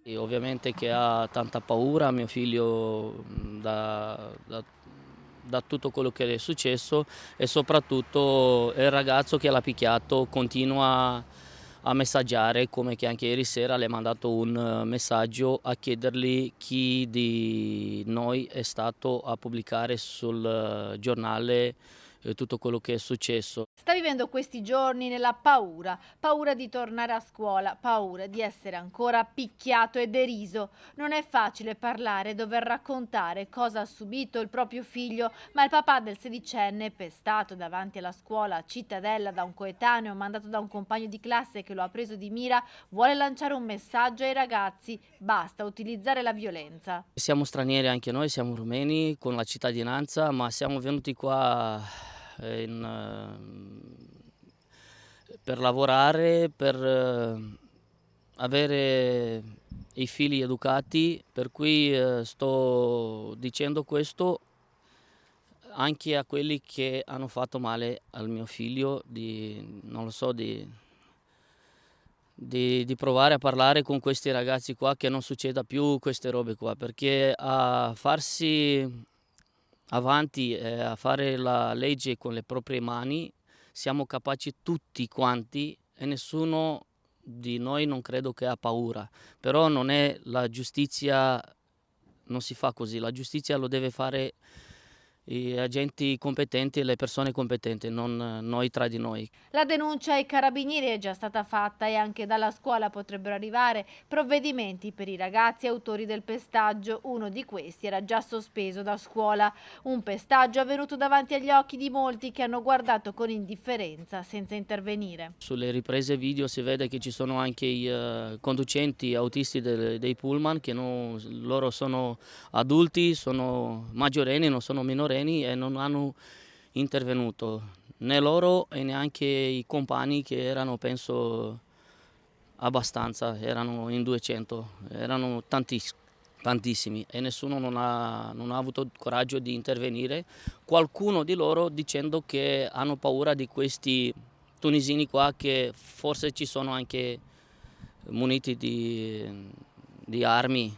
E ovviamente che ha tanta paura mio figlio da tutto quello che è successo e soprattutto il ragazzo che l'ha picchiato continua a messaggiare, come che anche ieri sera le ha mandato un messaggio a chiedergli chi di noi è stato a pubblicare sul giornale tutto quello che è successo. Sta vivendo questi giorni nella paura, paura di tornare a scuola, paura di essere ancora picchiato e deriso. Non è facile parlare e dover raccontare cosa ha subito il proprio figlio, ma il papà del sedicenne, pestato davanti alla scuola a Cittadella da un coetaneo mandato da un compagno di classe che lo ha preso di mira, vuole lanciare un messaggio ai ragazzi: basta utilizzare la violenza. Siamo stranieri anche noi, siamo rumeni con la cittadinanza, ma siamo venuti qua per lavorare, per avere i figli educati, per cui sto dicendo questo anche a quelli che hanno fatto male al mio figlio, non lo so, di provare a parlare con questi ragazzi qua che non succeda più queste robe qua, perché a farsi avanti e a fare la legge con le proprie mani siamo capaci tutti quanti e nessuno di noi non credo che ha paura, però non è la giustizia, non si fa così, la giustizia lo deve fare gli agenti competenti e le persone competenti, non noi tra di noi. La denuncia ai carabinieri è già stata fatta e anche dalla scuola potrebbero arrivare provvedimenti per i ragazzi autori del pestaggio. Uno di questi era già sospeso da scuola. Un pestaggio avvenuto davanti agli occhi di molti che hanno guardato con indifferenza senza intervenire. Sulle riprese video si vede che ci sono anche i conducenti autisti dei pullman che loro sono adulti, sono maggiorenni, non sono minorenni e non hanno intervenuto né loro e neanche i compagni che erano penso abbastanza, erano in 200, erano tantissimi e nessuno non ha avuto il coraggio di intervenire. Qualcuno di loro dicendo che hanno paura di questi tunisini qua che forse ci sono anche muniti di armi